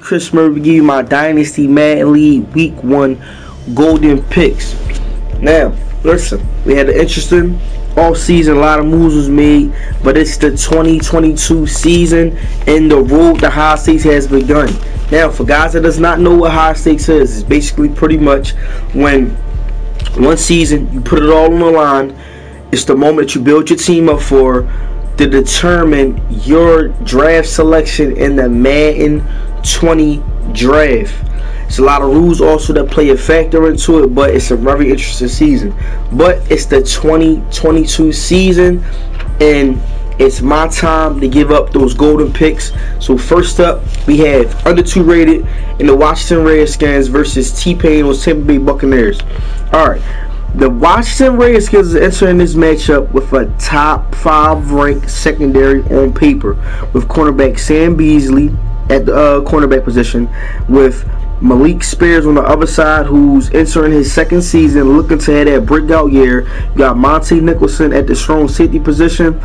Chris Murphy, give you my Dynasty Madden League Week 1 Golden Picks. Now, listen, we had an interesting off-season, a lot of moves was made, but it's the 2022 season, and the road to high stakes has begun. Now, for guys that does not know what high stakes is, it's basically pretty much when one season, you put it all on the line. It's the moment you build your team up for to determine your draft selection in the Madden 20 draft. It's a lot of rules also that play a factor into it, but it's a very interesting season. But it's the 2022 season, and it's my time to give up those golden picks. So first up, we have under 2 rated in the Washington Redskins versus T-Pain on Tampa Bay Buccaneers. Alright, the Washington Redskins is entering this matchup with a top 5 ranked secondary on paper, with cornerback Sam Beasley at the cornerback position, with Malik Spears on the other side, who's entering his second season, looking to have that breakout year. You got Monte Nicholson at the strong safety position.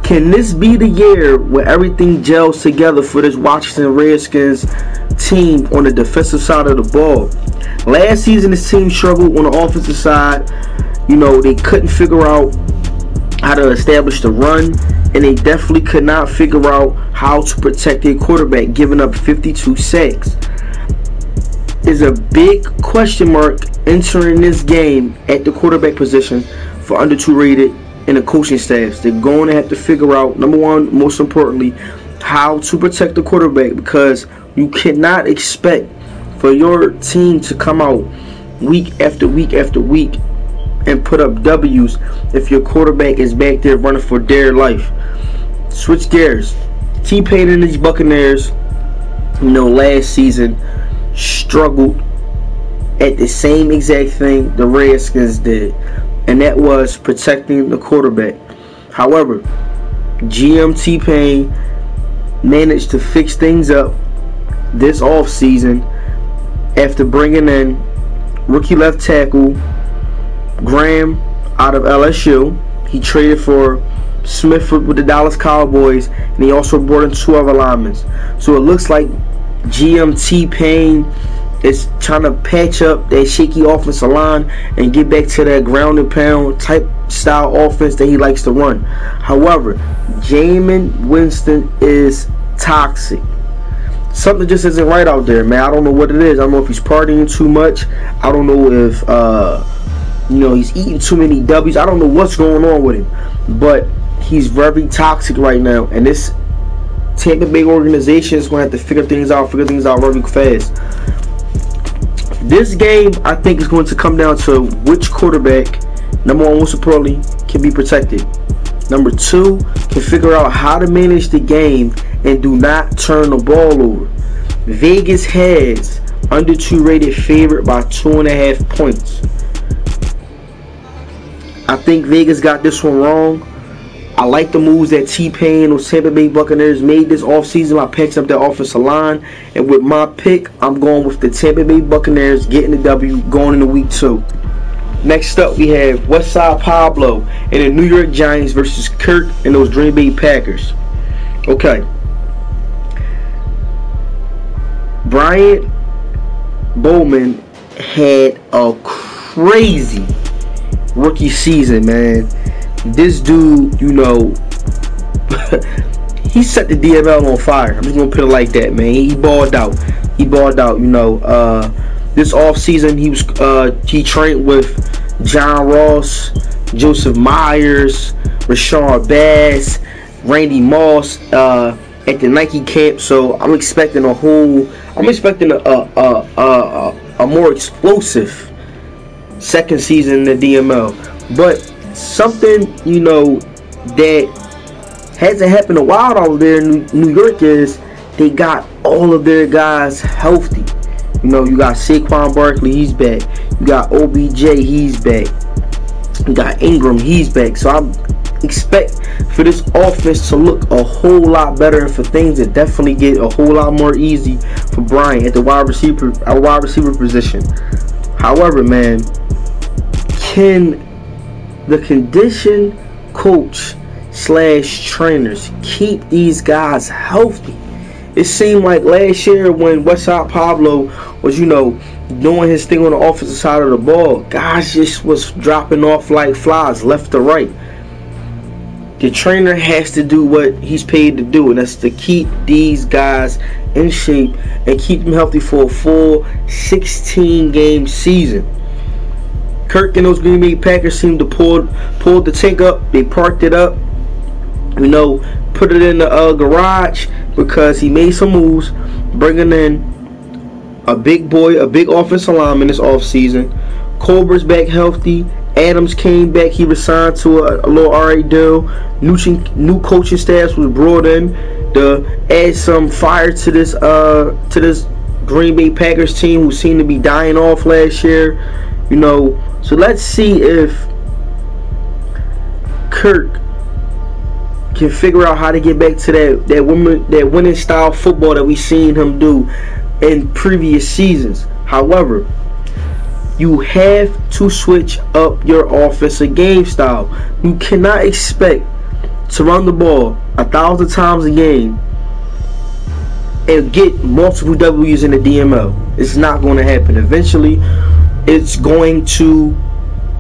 Can this be the year where everything gels together for this Washington Redskins team on the defensive side of the ball? Last season, this team struggled on the offensive side. You know, they couldn't figure out how to establish the run, and they definitely could not figure out how to protect their quarterback, giving up 52 sacks. Is a big question mark entering this game at the quarterback position for under 2 rated and the coaching staffs. They're going to have to figure out, number one, most importantly, how to protect the quarterback, because you cannot expect for your team to come out week after week after week and put up W's if your quarterback is back there running for dear life. Switch gears. T-Pain and these Buccaneers, you know, last season struggled at the same exact thing the Redskins did, and that was protecting the quarterback. However, GM T-Pain managed to fix things up this offseason after bringing in rookie left tackle Graham out of LSU. He traded for Smith with the Dallas Cowboys, and he also brought in 2 other linemen. So it looks like GM T-Pain is trying to patch up that shaky offensive line and get back to that ground and pound type style offense that he likes to run. However, Jameis Winston is toxic. Something just isn't right out there, man. I don't know what it is. I don't know if he's partying too much. I don't know if you know, he's eating too many W's. I don't know what's going on with him, but he's very toxic right now, and this Tampa Bay organization is going to have to figure things out very fast. This game, I think, is going to come down to which quarterback, number one, most importantly, can be protected. Number 2, can figure out how to manage the game and do not turn the ball over. Vegas has under 2 rated favorite by 2.5 points. I think Vegas got this one wrong. I like the moves that T-Pain or Tampa Bay Buccaneers made this offseason by patching up their offensive line. And with my pick, I'm going with the Tampa Bay Buccaneers getting the W going into week 2. Next up, we have Westside Pablo and the New York Giants versus Kirk and those Green Bay Packers. Okay. Brian Bowman had a crazy rookie season, man. This dude, you know, he set the DML on fire. I'm just gonna put it like that, man. He balled out. You know. This offseason, he trained with John Ross, Joseph Myers, Rashard Bass, Randy Moss at the Nike camp. So I'm expecting a more explosive second season in the DML. But something, you know, that hasn't happened a while out there in New York is they got all of their guys healthy. You know, you got Saquon Barkley, he's back. You got OBJ, he's back. You got Ingram, he's back. So I expect for this offense to look a whole lot better and for things to definitely get a whole lot more easy for Brian at the wide receiver position. However, man, can the condition coach / trainers keep these guys healthy? it seemed like last year when Westside Pablo was, you know, doing his thing on the offensive side of the ball, guys just was dropping off like flies left to right. The trainer has to do what he's paid to do, and that's to keep these guys in shape and keep them healthy for a full 16-game season. Kirk and those Green Bay Packers seemed to pull the tank up. They parked it up, you know, put it in the garage, because he made some moves, bringing in a big boy, a big offensive lineman this offseason. Colbert's back healthy. Adams came back. He resigned to a little RA deal. New coaching staffs was brought in to add some fire to this Green Bay Packers team, who seemed to be dying off last year. You know, so let's see if Kirk can figure out how to get back to that winning style football that we seen him do in previous seasons. However, you have to switch up your offensive game style. You cannot expect to run the ball 1,000 times a game and get multiple W's in the DML. It's not going to happen. Eventually, it's going to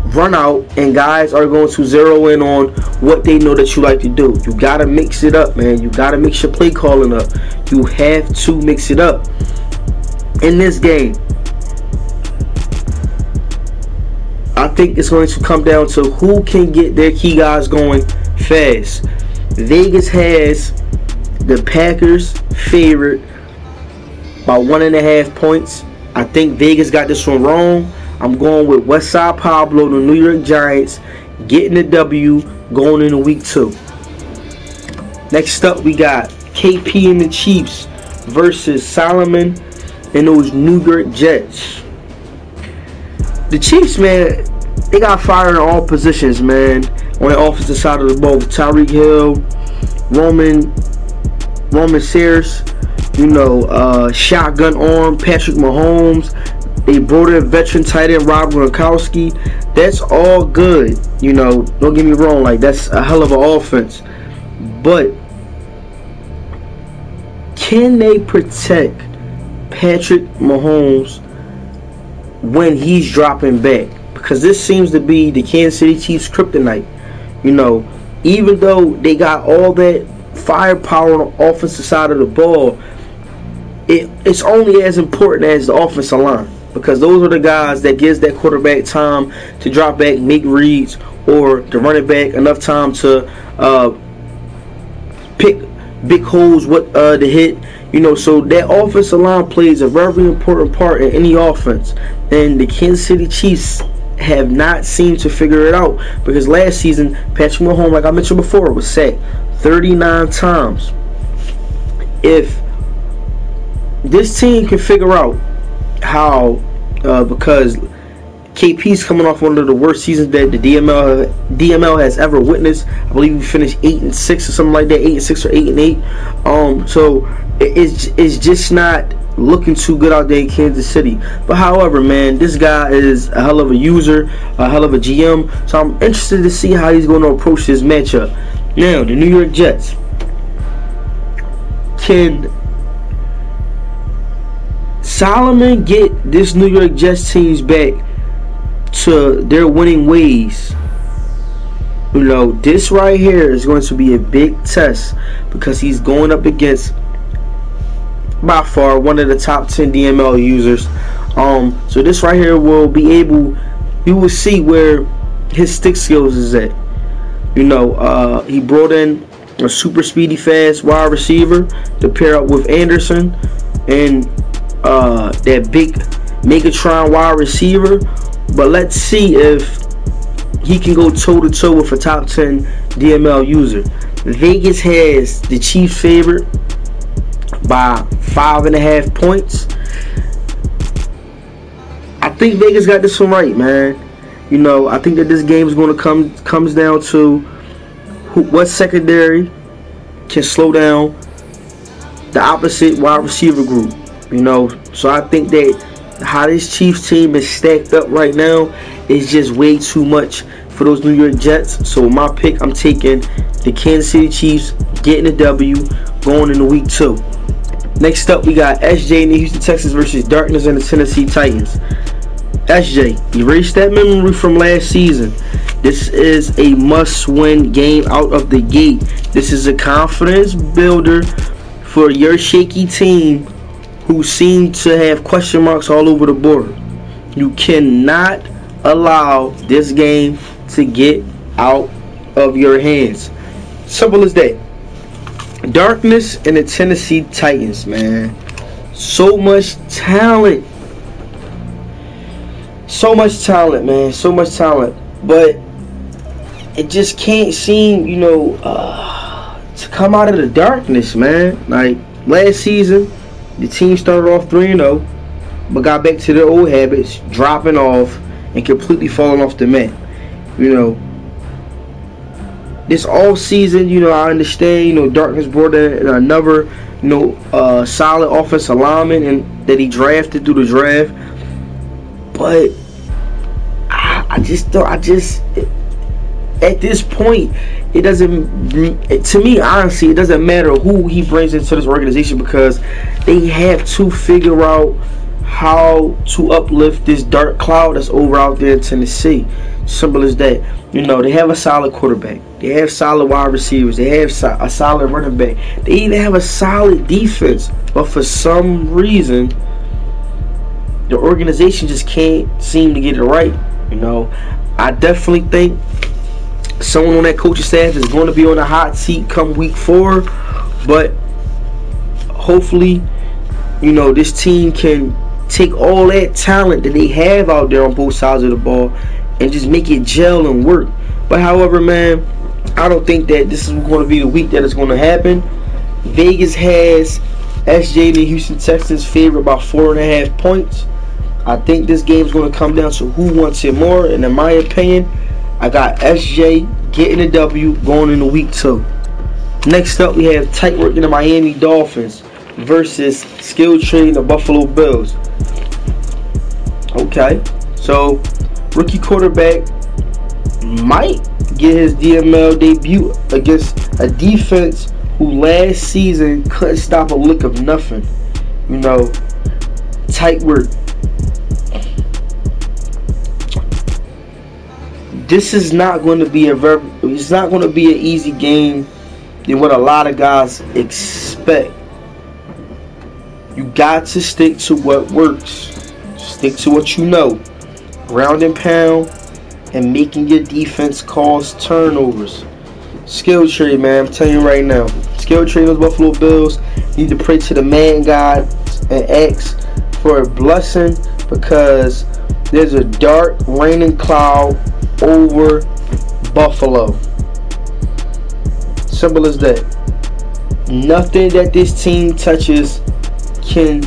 run out, and guys are going to zero in on what they know that you like to do. You got to mix it up, man. You got to mix your play calling up. You have to mix it up in this game. I think it's going to come down to who can get their key guys going fast. Vegas has the Packers favored by 1.5 points. I think Vegas got this one wrong. I'm going with Westside Pablo, the New York Giants, getting the W going into week 2. Next up, we got KP and the Chiefs versus Solomon and those New York Jets. The Chiefs, man, they got fire in all positions, man. On the offensive side of the ball, Tyreek Hill, Roman Sayers, you know, shotgun arm, Patrick Mahomes. They brought in veteran tight end Rob Gronkowski. That's all good, you know. Don't get me wrong, like, that's a hell of an offense. But can they protect Patrick Mahomes when he's dropping back? Because this seems to be the Kansas City Chiefs' kryptonite. You know, even though they got all that firepower on the offensive side of the ball, it's only as important as the offensive line. Because those are the guys that gives that quarterback time to drop back, make reads, or the running back enough time to pick big holes with the hit. You know, so that offensive line plays a very important part in any offense. And the Kansas City Chiefs have not seemed to figure it out. Because last season, Patrick Mahomes, like I mentioned before, was sacked 39 times. If this team can figure out how, because KP's coming off one of the worst seasons that the DML has ever witnessed. I believe we finished 8-6 or something like that, 8-6 or 8-8. So it's just not looking too good out there in Kansas City. But however, man, this guy is a hell of a user, a hell of a GM. So I'm interested to see how he's going to approach this matchup. Now, the New York Jets. Can Solomon get this New York Jets teams back to their winning ways? You know, this right here is going to be a big test, because he's going up against, by far, one of the top 10 DML users. So this right here will be able, you will see where his stick skills is at. You know, he brought in a super speedy, fast wide receiver to pair up with Anderson, and that big Megatron wide receiver. But let's see if he can go toe-to-toe with a top 10 DML user. Vegas has the Chiefs favored by 5.5 points. I think Vegas got this one right, man. You know, I think that this game is going to comes down to what secondary can slow down the opposite wide receiver group. You know, so I think that how this Chiefs team is stacked up right now is just way too much for those New York Jets. So my pick, I'm taking the Kansas City Chiefs getting a W going into week 2. Next up, we got SJ and the Houston Texans versus Darkness and the Tennessee Titans. SJ, erase that memory from last season. This is a must-win game out of the gate. This is a confidence builder for your shaky team who seem to have question marks all over the board. You cannot allow this game to get out of your hands. Simple as that. Darkness and the Tennessee Titans, man. So much talent. So much talent, man. So much talent. But it just can't seem, to come out of the darkness, man. Like, last season, the team started off 3-0, but got back to their old habits, dropping off and completely falling off the mat. This all season, I understand, Darkness brought in another, solid offensive lineman and that he drafted through the draft. But I just at this point, it doesn't, to me, honestly, it doesn't matter who he brings into this organization, because they have to figure out how to uplift this dark cloud that's over out there in Tennessee. Simple as that. They have a solid quarterback. They have solid wide receivers. They have a solid running back. They even have a solid defense. But for some reason, the organization just can't seem to get it right. I definitely think someone on that coaching staff is going to be on the hot seat come week 4. But hopefully, this team can take all that talent that they have out there on both sides of the ball and just make it gel and work. But however, man, I don't think that this is going to be the week that it's going to happen. Vegas has SJ and the Houston Texans favored by 4.5 points. I think this game is going to come down to who wants it more. And in my opinion, I got SJ getting a W going into week 2. Next up, we have tight work in the Miami Dolphins versus skill trade the Buffalo Bills. Okay, so rookie quarterback might get his DML debut against a defense who last season couldn't stop a lick of nothing. Tight work. This is not going to be it's not going to be an easy game than what a lot of guys expect. You got to stick to what works. Stick to what you know. Ground and pound and making your defense cause turnovers. Skill trade, man. I'm telling you right now. Skill trade those Buffalo Bills. You need to pray to the man God and ask for a blessing, because there's a dark raining cloud over Buffalo. Simple as that. Nothing that this team touches can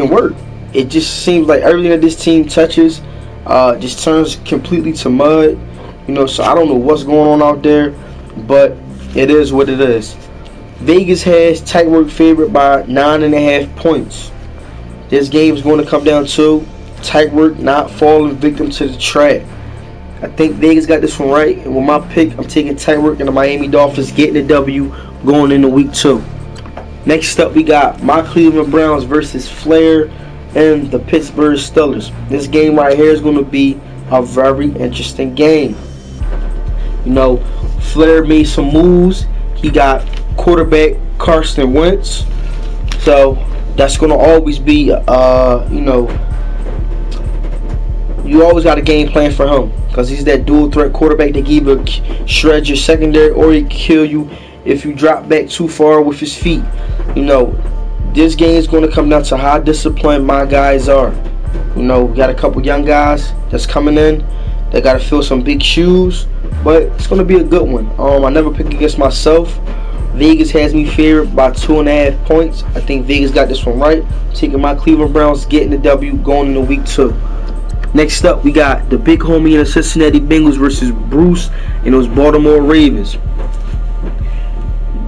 work. It just seems like everything that this team touches just turns completely to mud. So I don't know what's going on out there, but it is what it is. Vegas has tight work favorite by 9.5 points. This game is going to come down to tight work not falling victim to the trap. I think Vegas got this one right, and with my pick, I'm taking tight work and the Miami Dolphins getting a W going into week 2. Next up, we got my Cleveland Browns versus Flair and the Pittsburgh Steelers. This game right here is going to be a very interesting game. Flair made some moves. He got quarterback Carson Wentz, so that's going to always be, you always got a game plan for him, because he's that dual threat quarterback that can either shred your secondary or he kill you if you drop back too far with his feet. This game is going to come down to how disciplined my guys are. We got a couple young guys that's coming in. They got to fill some big shoes, but it's going to be a good one. I never pick against myself. Vegas has me favored by 2.5 points. I think Vegas got this one right. Taking my Cleveland Browns, getting the W going into week 2. Next up, we got the big homie and the Cincinnati Bengals versus Bruce and those Baltimore Ravens.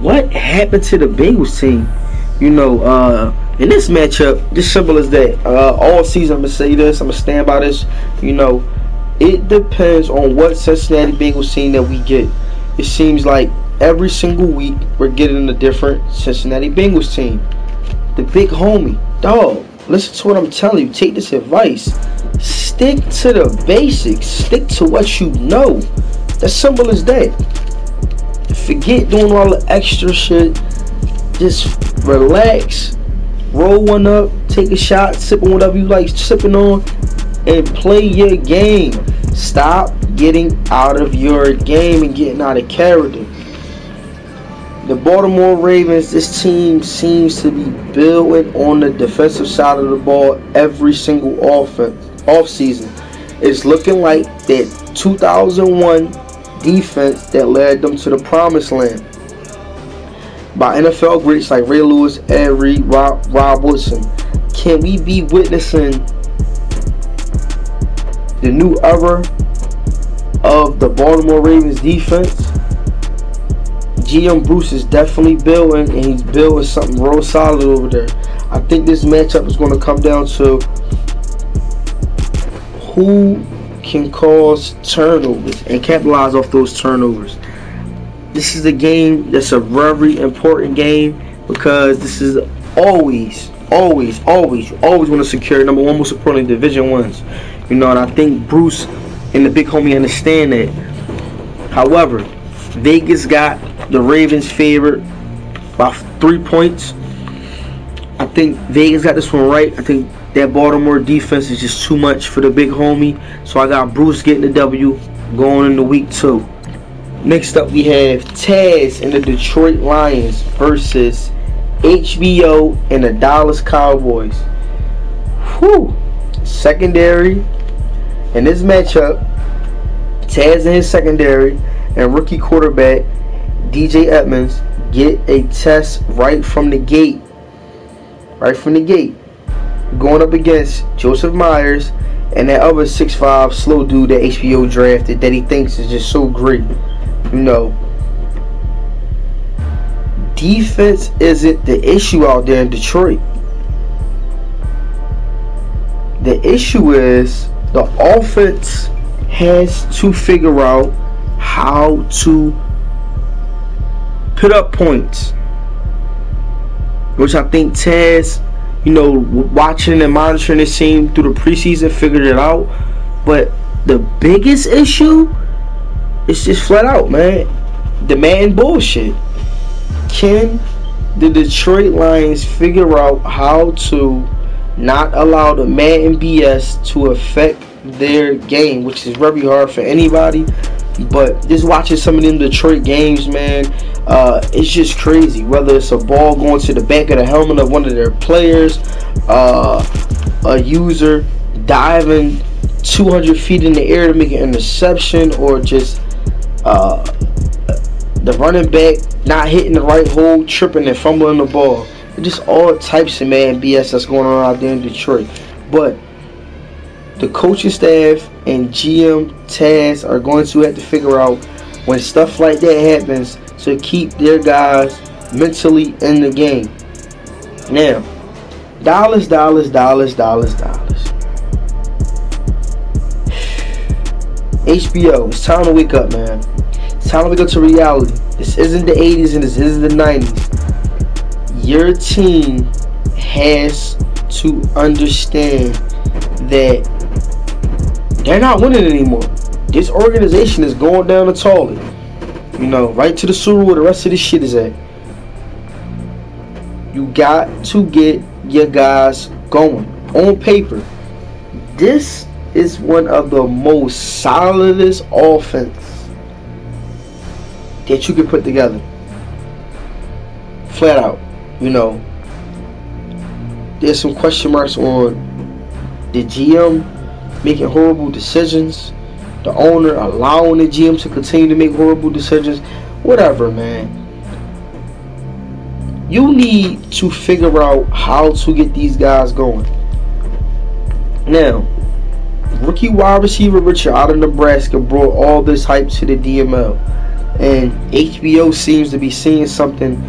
What happened to the Bengals team? In this matchup, just simple as that. All season, I'm going to say this. I'm going to stand by this. It depends on what Cincinnati Bengals team that we get. It seems like every single week we're getting a different Cincinnati Bengals team. the big homie. Dog, listen to what I'm telling you. Take this advice. Stick to the basics. Stick to what you know. As simple as that. Forget doing all the extra shit. Just relax. Roll one up. Take a shot. Sip on whatever you like sipping on. And play your game. Stop getting out of your game and getting out of character. The Baltimore Ravens, this team seems to be building on the defensive side of the ball every single off season. It's looking like that 2001 defense that led them to the promised land by NFL greats like Ray Lewis, Ed Reed, Rob Woodson. Can we be witnessing the new era of the Baltimore Ravens defense? GM Bruce is definitely building, and he's building something real solid over there. I think this matchup is going to come down to who can cause turnovers and capitalize off those turnovers. This is a game that's a very important game because this is always you always want to secure number one, most importantly, division wins. You know, and I think Bruce and the big homie understand that. However, Vegas got the Ravens favored by 3 points. I think Vegas got this one right. I think that Baltimore defense is just too much for the big homie. So I got Bruce getting the W going into week 2. Next up we have Taz and the Detroit Lions versus HBO and the Dallas Cowboys. Whew. Secondary. In this matchup, Taz and his secondary and rookie quarterback DJ Edmonds get a test right from the gate. Going up against Joseph Myers and that other 6'5" slow dude that HBO drafted that he thinks is just so great. You know, defense isn't the issue out there in Detroit. The issue is the offense has to figure out how to put up points, which I think Taz, you know, watching and monitoring this team through the preseason, figured it out. But the biggest issue is just flat out, man, the man bullshit. Can the Detroit Lions figure out how to not allow the Madden BS to affect their game, which is very hard for anybody? But just watching some of them Detroit games, man, it's just crazy. Whether it's a ball going to the back of the helmet of one of their players, a user diving 200 feet in the air to make an interception, or just the running back not hitting the right hole, tripping and fumbling the ball. It's just all types of man BS that's going on out there in Detroit. But the coaching staff and GM Taz are going to have to figure out when stuff like that happens to keep their guys mentally in the game. Now, Dallas. HBO, it's time to wake up, man. It's time to wake up to reality. This isn't the 80s and this isn't the 90s. Your team has to understand that they're not winning anymore. This organization is going down the toilet. You know, right to the sewer where the rest of this shit is at. You got to get your guys going. On paper, this is one of the most solidest offense that you can put together. Flat out. You know, there's some question marks on the GM making horrible decisions, the owner allowing the GM to continue to make horrible decisions. Whatever, man. You need to figure out how to get these guys going. Now, rookie wide receiver Richard out of Nebraska brought all this hype to the DML, and HBO seems to be seeing something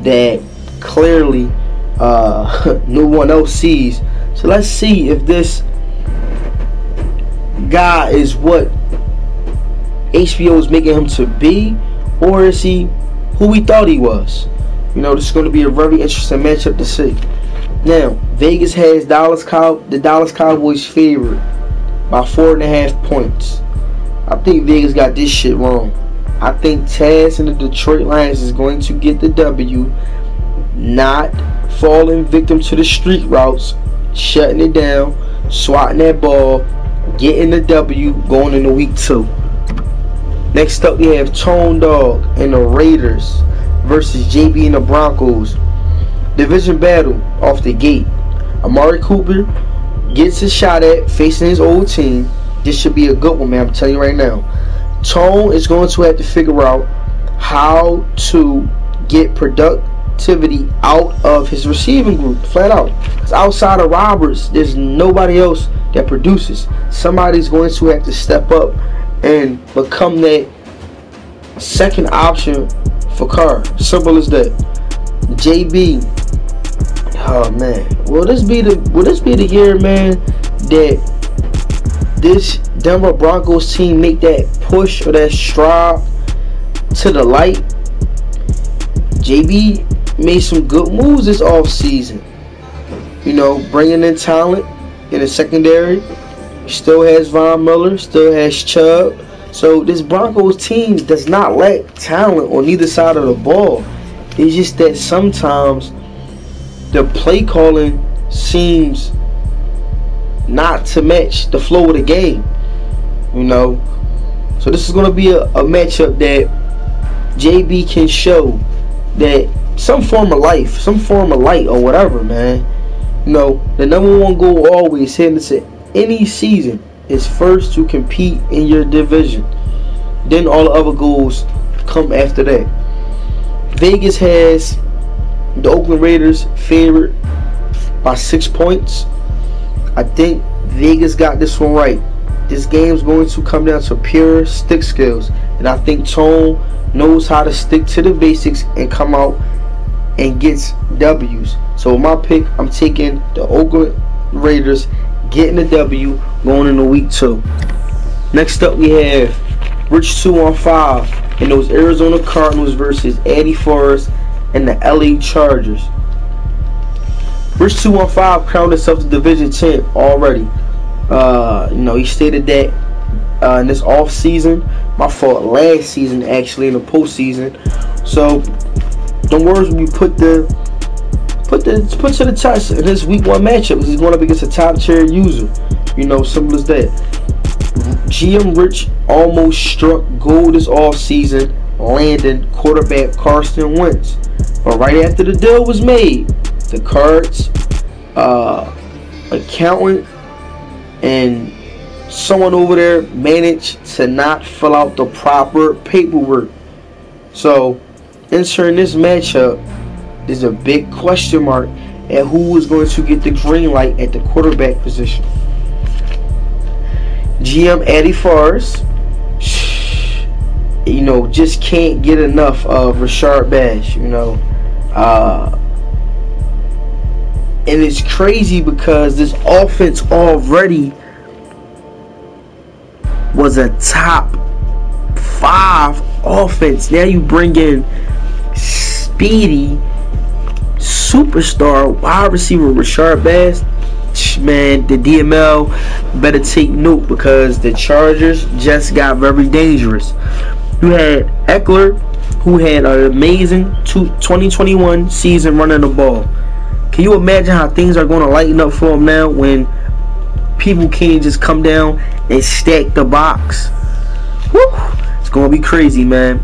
that clearly no one else sees. So let's see if this guy is what HBO is making him to be, or is he who we thought he was? You know, this is going to be a very interesting matchup to see. Now, Vegas has the Dallas Cowboys favored by 4.5 points. I think Vegas got this shit wrong. I think Taz and the Detroit Lions is going to get the W, not falling victim to the street routes, shutting it down, swatting that ball, getting the W, going into week 2. Next up, we have Tone Dog and the Raiders versus JB and the Broncos. Division battle off the gate. Amari Cooper gets a shot at facing his old team. This should be a good one, man. I'm telling you right now. Tone is going to have to figure out how to get productivity out of his receiving group, flat out. Because outside of Roberts, there's nobody else that produces. Somebody's going to have to step up and become that second option for Carr. Simple as that. JB, oh man, will this be the year, man, that this Denver Broncos team make that push or that stride to the light? JB made some good moves this offseason. You know, bringing in talent in the secondary. Still has Von Miller, still has Chubb. So this Broncos team does not lack talent on either side of the ball. It's just that sometimes the play calling seems not to match the flow of the game. You know, so this is going to be a matchup that JB can show that some form of life, some form of light or whatever, man. You know, the number one goal always heading into any season is first to compete in your division. Then all the other goals come after that. Vegas has the Oakland Raiders favored by 6 points. I think Vegas got this one right. This game's going to come down to pure stick skills, and I think Tone knows how to stick to the basics and come out and gets W's. So with my pick, I'm taking the Oakland Raiders getting the W going into week 2. Next up, we have Rich 2-on-5 and those Arizona Cardinals versus Eddie Forrest and the LA Chargers. Rich 2-on-5 crowned himself the division champ already. You know, he stated that in this off season, my fault, last season actually, in the postseason. So the words will be put to the test in this week 1 matchup. He's going up against a top tier user. You know, simple as that. GM Rich almost struck gold this off season, landing quarterback Carson Wentz. But right after the deal was made, the Cards accountant and someone over there managed to not fill out the proper paperwork. So entering this matchup, there's a big question mark at who is going to get the green light at the quarterback position. GM Eddie Forrest, you know, just can't get enough of Rashard Bash, you know. And it's crazy because this offense already was a top 5 offense. Now you bring in speedy superstar wide receiver Rashard Bass. Man, the DML better take note because the Chargers just got very dangerous. You had Eckler, who had an amazing 2021 season running the ball. Can you imagine how things are going to lighten up for him now when people can't just come down and stack the box? Woo! It's going to be crazy, man.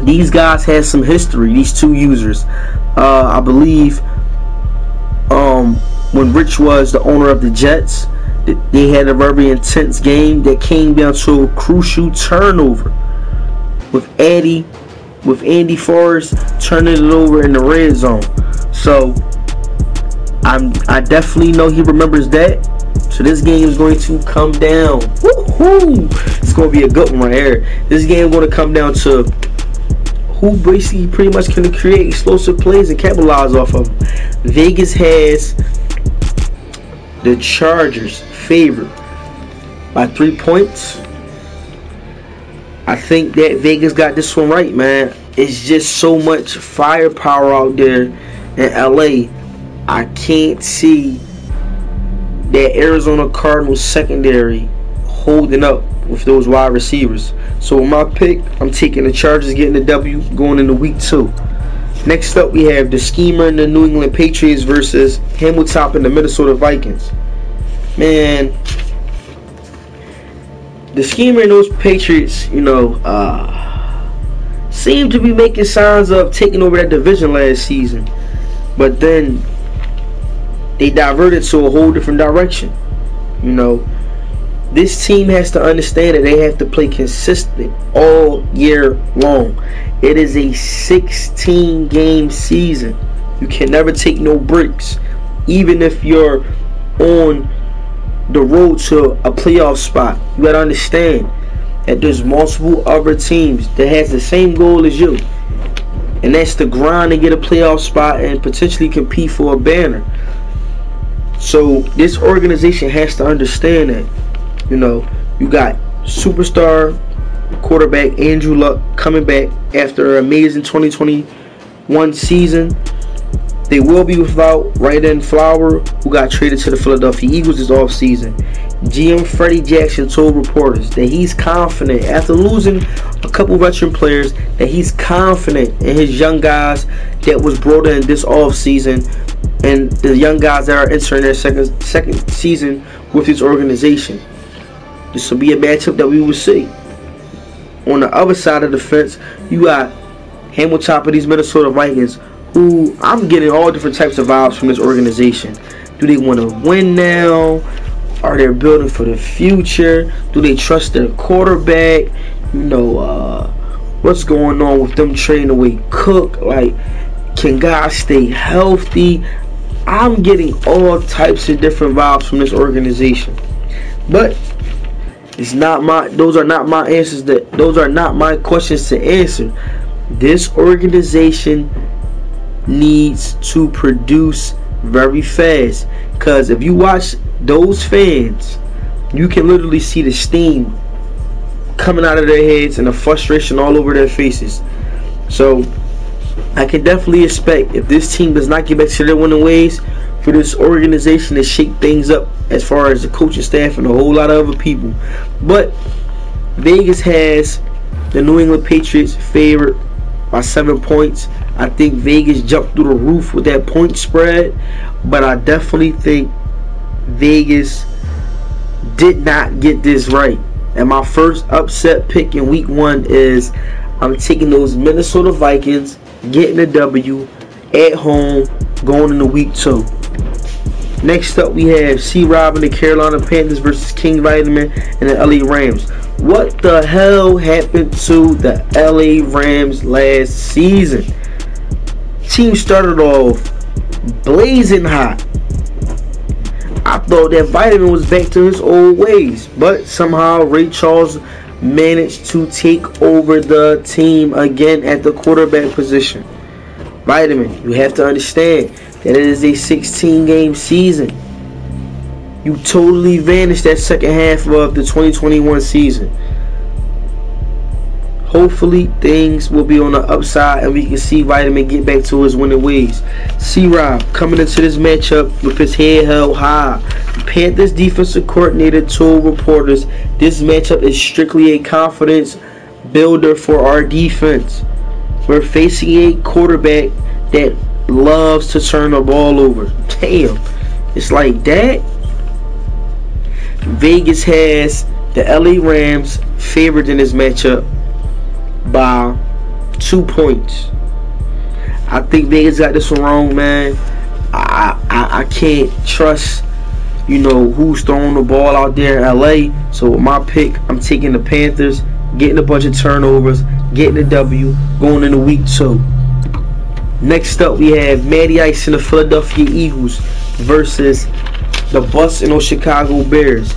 These guys had some history, these two users. I believe when Rich was the owner of the Jets, they had a very intense game that came down to a crucial turnover with Andy Forrest turning it over in the red zone. So I definitely know he remembers that. So this game is going to come down. Woo-hoo! It's going to be a good one right here. This game is going to come down to who basically pretty much can create explosive plays and capitalize off of them. Vegas has the Chargers favored by 3 points. I think that Vegas got this one right, man. It's just so much firepower out there in LA I can't see that Arizona Cardinals secondary holding up with those wide receivers. So with my pick, I'm taking the Chargers getting the W going into week 2. Next up, we have the schemer in the New England Patriots versus Hamilton and the Minnesota Vikings. Man, the schemer in those Patriots, seem to be making signs of taking over that division last season. But then they diverted to a whole different direction. This team has to understand that they have to play consistent all year long. It is a 16-game season. You can never take no breaks. Even if you're on the road to a playoff spot, you gotta understand that there's multiple other teams that has the same goal as you. And that's to grind to get a playoff spot and potentially compete for a banner. So this organization has to understand that. You got superstar quarterback Andrew Luck coming back after an amazing 2021 season. They will be without Ryan Flower, who got traded to the Philadelphia Eagles this offseason. GM Freddie Jackson told reporters that he's confident, after losing a couple veteran players, that he's confident in his young guys that was brought in this offseason and the young guys that are entering their second season with his organization. This will be a matchup that we will see. On the other side of the fence, you got Hamilton and these Minnesota Vikings, who I'm getting all different types of vibes from this organization. Do they want to win now? Are they building for the future? Do they trust their quarterback? What's going on with them trading away Cook? Like, can guys stay healthy? I'm getting all types of different vibes from this organization. But those are not my answers. Those are not my questions to answer. This organization needs to produce very fast, because if you watch those fans, you can literally see the steam coming out of their heads and the frustration all over their faces. So I can definitely expect, if this team does not get back to their winning ways, for this organization to shake things up as far as the coaching staff and a whole lot of other people. But Vegas has the New England Patriots favored by 7 points. I think Vegas jumped through the roof with that point spread, but I definitely think Vegas did not get this right. And my first upset pick in week 1 is I'm taking those Minnesota Vikings getting a W at home going into week 2. Next up, we have C-Rob and the Carolina Panthers versus King Vitamin and the LA Rams. What the hell happened to the LA Rams last season? Team started off blazing hot. I thought that Vitamin was back to his old ways, but somehow Ray Charles managed to take over the team again at the quarterback position. Vitamin, you have to understand that it is a 16-game season. You totally vanished that second half of the 2021 season. Hopefully things will be on the upside and we can see Vitamin get back to his winning ways. C-Rob coming into this matchup with his head held high. The Panthers defensive coordinator told reporters this matchup is strictly a confidence builder for our defense. We're facing a quarterback that loves to turn the ball over. Damn, it's like that. Vegas has the LA Rams favored in this matchup by 2 points. I think Vegas got this one wrong, man. I can't trust, who's throwing the ball out there in LA. So with my pick, I'm taking the Panthers, getting a bunch of turnovers, getting a W, going into week 2. Next up, we have Matty Ice and the Philadelphia Eagles versus the Bucs and the Chicago Bears.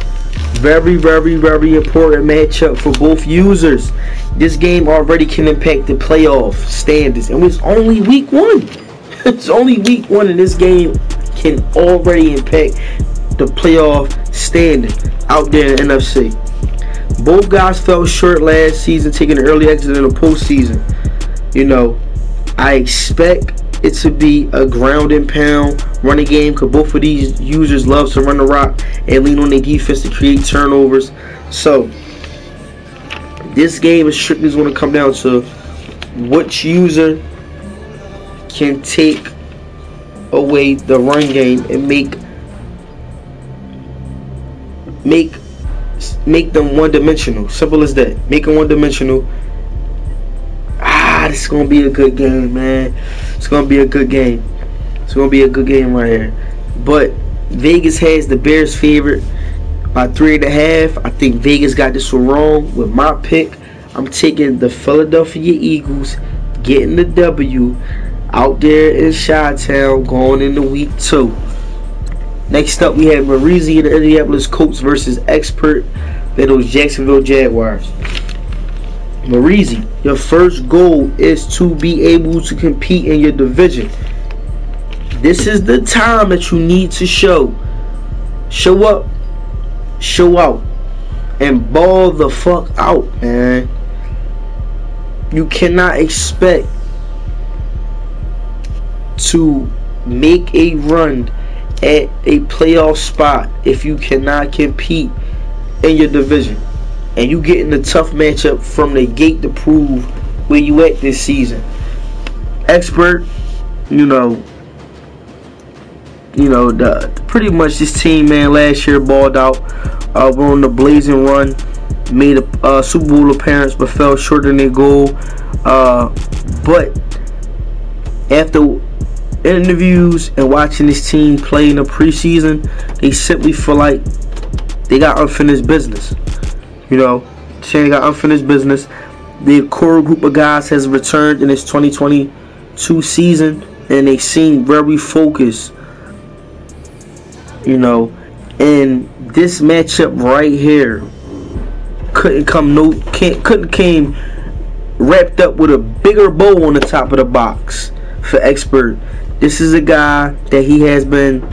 Very, very, very important matchup for both users. This game already can impact the playoff standings, and it's only week 1. It's only week 1, and this game can already impact the playoff standing out there in the NFC. Both guys fell short last season, taking an early exit in the postseason. I expect it to be a ground and pound running game, because both of these users love to run the rock and lean on their defense to create turnovers. So this game is strictly going to come down to which user can take away the run game and make them one-dimensional. Simple as that. Make them one-dimensional. This is gonna be a good game, man. It's gonna be a good game. It's gonna be a good game right here. But Vegas has the Bears favorite by 3.5. I think Vegas got this one wrong. With my pick, I'm taking the Philadelphia Eagles, getting the W out there in Chi-Town, going into week 2. Next up, we have Marizi and the Indianapolis Colts versus Expert and those Jacksonville Jaguars. Marizi, your first goal is to be able to compete in your division. This is the time that you need to show up, show out, and ball the fuck out, man. You cannot expect to make a run at a playoff spot if you cannot compete in your division, and you getting a tough matchup from the gate to prove where you at this season. Expert, pretty much this team, man, last year balled out, went on the blazing run, made a Super Bowl appearance, but fell short in their goal. But after interviews and watching this team play in the preseason, they simply feel like they got unfinished business. Saying they got unfinished business. The core group of guys has returned in this 2022 season, and they seem very focused. And this matchup right here couldn't came wrapped up with a bigger bow on the top of the box for Expert. This is a guy that he has been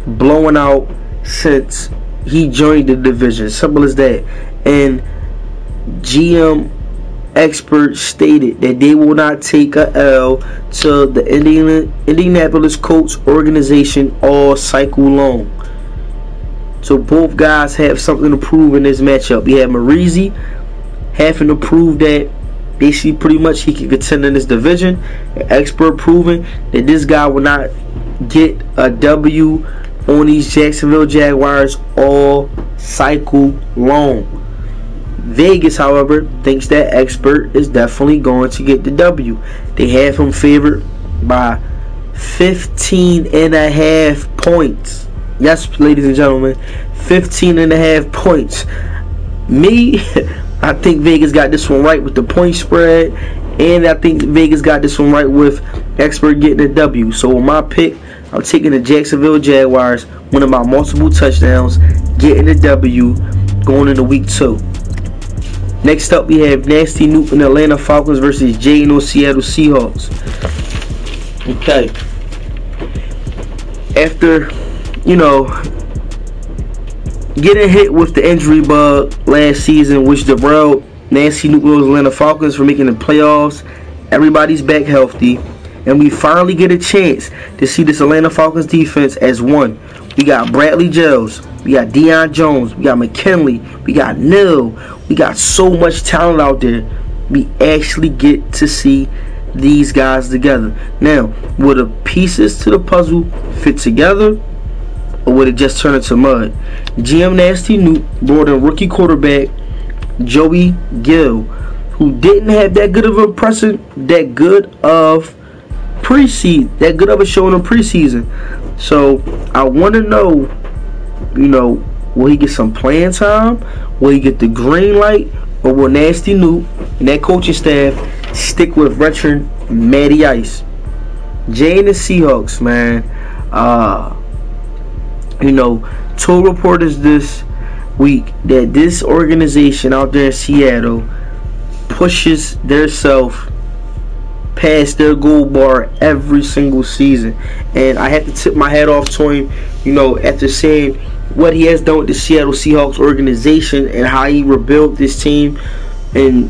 blowing out since he joined the division. Simple as that. And GM Expert stated that they will not take a L to the Indianapolis Colts organization all cycle long. So both guys have something to prove in this matchup. We have Marizi having to prove that basically pretty much he can contend in this division. Expert proving that this guy will not get a W on these Jacksonville Jaguars all cycle long. Vegas, however, thinks that Expert is definitely going to get the W. They have him favored by 15.5 points. Yes, ladies and gentlemen, 15.5 points. Me, I think Vegas got this one right with the point spread, and I think Vegas got this one right with Expert getting a W. So with my pick, I'm taking the Jacksonville Jaguars, winning by multiple touchdowns, getting the W, going into week 2. Next up, we have Nasty Newt and Atlanta Falcons versus Jay and Seattle Seahawks. Okay. After, getting hit with the injury bug last season, which derailed Nasty Newt and Atlanta Falcons from making the playoffs, everybody's back healthy, and we finally get a chance to see this Atlanta Falcons defense as one. We got Bradley Giles, we got Deion Jones, we got McKinley, we got Neal. We got so much talent out there. We actually get to see these guys together. Now, will the pieces to the puzzle fit together, or would it just turn into mud? GM Nasty Newt brought in rookie quarterback Joey Gill, who didn't have that good of a showing in preseason. So I want to know, will he get some playing time? Will he get the green light? Or will Nasty Newt and that coaching staff stick with veteran Matty Ice? Jay and the Seahawks, man. Told reporters this week that this organization out there in Seattle pushes theirself past their goal bar every single season. And I have to tip my hat off to him, after seeing what he has done with the Seattle Seahawks organization and how he rebuilt this team and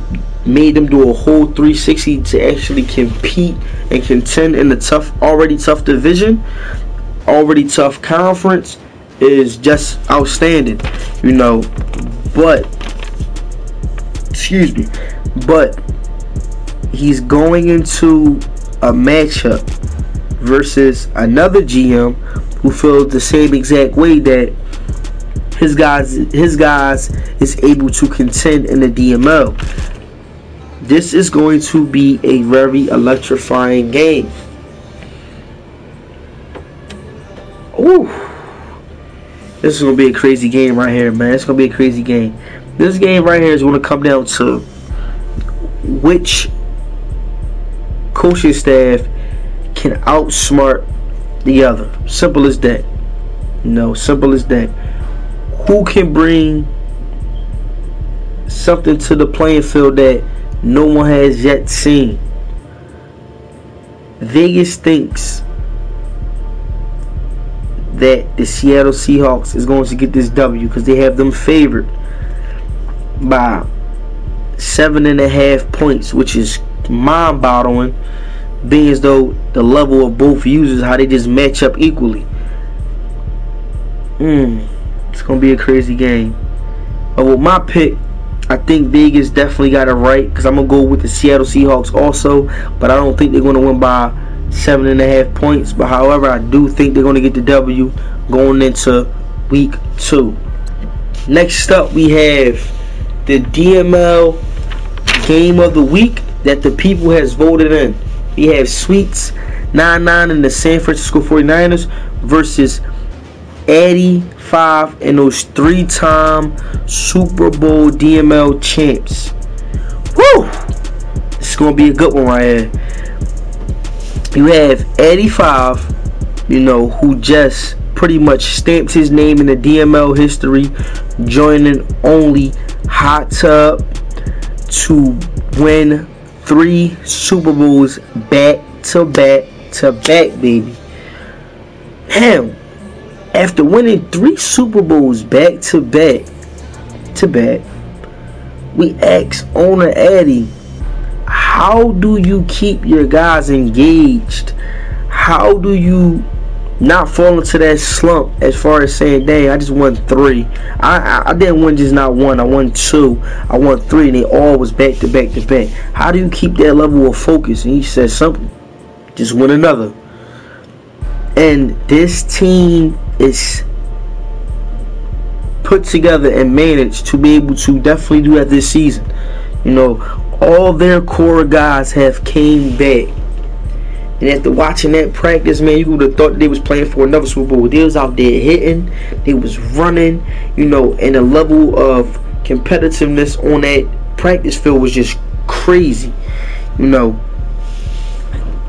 made them do a whole 360 to actually compete and contend in the already tough division, already tough conference, is just outstanding, you know. But excuse me, but he's going into a matchup versus another GM who feels the same exact way, that his guys is able to contend in the DML. This is going to be a very electrifying game. Ooh, this is gonna be a crazy game right here, man. It's gonna be a crazy game. This game right here is gonna come down to which coaching staff can outsmart the other. Simple as that. You know, simple as that. Who can bring something to the playing field that no one has yet seen? Vegas thinks that the Seattle Seahawks is going to get this W because they have them favored by 7.5 points, which is mind-boggling, being as though the level of both users, how they just match up equally. It's gonna be a crazy game. But with my pick, I think Vegas definitely got it right, because I'm gonna go with the Seattle Seahawks also, but I don't think they're gonna win by 7.5 points. But however, I do think they're gonna get the W going into week 2. Next up, we have the DML game of the week that the people has voted in. We have Sweets 99 and the San Francisco 49ers versus Addy 5 and those 3-time Super Bowl DML champs. Woo! This is gonna be a good one right here. You have Addy 5, you know, who just pretty much stamped his name in the DML history, joining only Hot Tub to win 3 Super Bowls back to back to back, baby. Hell, after winning 3 Super Bowls back to back to back, we asked owner Addy, how do you keep your guys engaged? How do you not fall into that slump as far as saying, dang, I just won 3. I didn't win just not 1, I won 2, I won 3, and they all was back to back to back. How do you keep that level of focus? And he said something, just win another. And this team is put together and managed to be able to definitely do that this season. You know, all their core guys have came back. And after watching that practice, man, you would have thought that they was playing for another Super Bowl. They was out there hitting, they was running, you know, and the level of competitiveness on that practice field was just crazy. You know,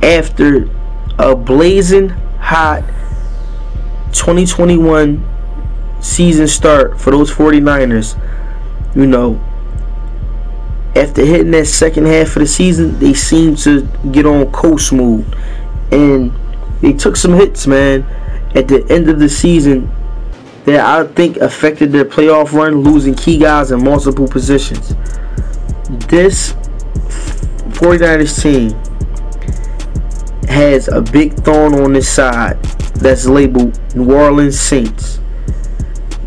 after a blazing hot 2021 season start for those 49ers, you know, after hitting that second half of the season, they seemed to get on coast mode, and they took some hits, man, at the end of the season that I think affected their playoff run, losing key guys in multiple positions. This 49ers team has a big thorn on this side that's labeled New Orleans Saints.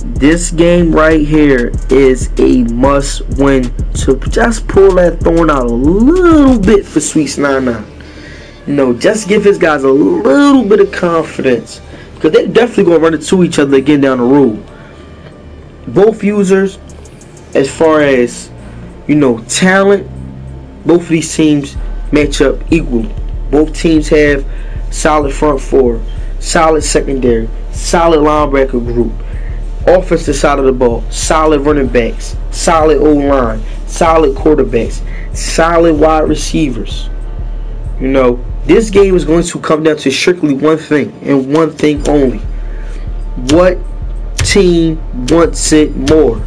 This game right here is a must win to just pull that thorn out a little bit for Sweets 99. You know, just give his guys a little bit of confidence, because they're definitely going to run into each other again down the road. Both users, as far as, you know, talent, both of these teams match up equal. Both teams have solid front four, solid secondary, solid linebacker group, offensive side of the ball, solid running backs, solid O-line, solid quarterbacks, solid wide receivers. You know, this game is going to come down to strictly one thing and one thing only. What team wants it more?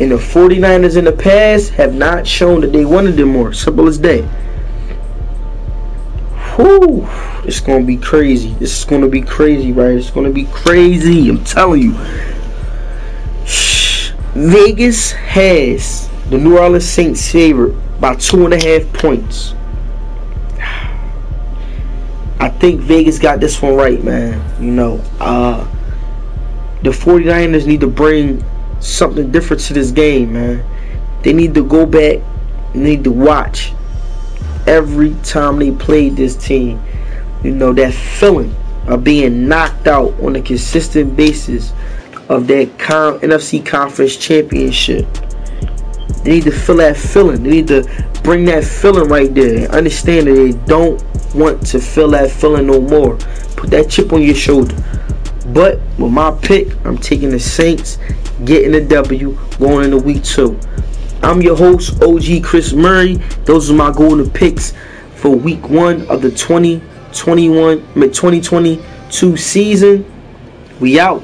And the 49ers in the past have not shown that they wanted it more. Simple as that. Whew. It's going to be crazy. This is going to be crazy, right? It's going to be crazy. I'm telling you. Vegas has The New Orleans Saints favored by 2.5 points. I think Vegas got this one right, man. You know, the 49ers need to bring something different to this game, man. They need to go back, need to watch every time they played this team. You know, that feeling of being knocked out on a consistent basis of that NFC Conference Championship. They need to feel that feeling. They need to bring that feeling right there and understand that they don't want to feel that feeling no more. Put that chip on your shoulder. But with my pick, I'm taking the Saints, getting the W, going into week 2. I'm your host, OG Chris Murray. Those are my golden picks for week 1 of the 2022 season. We out.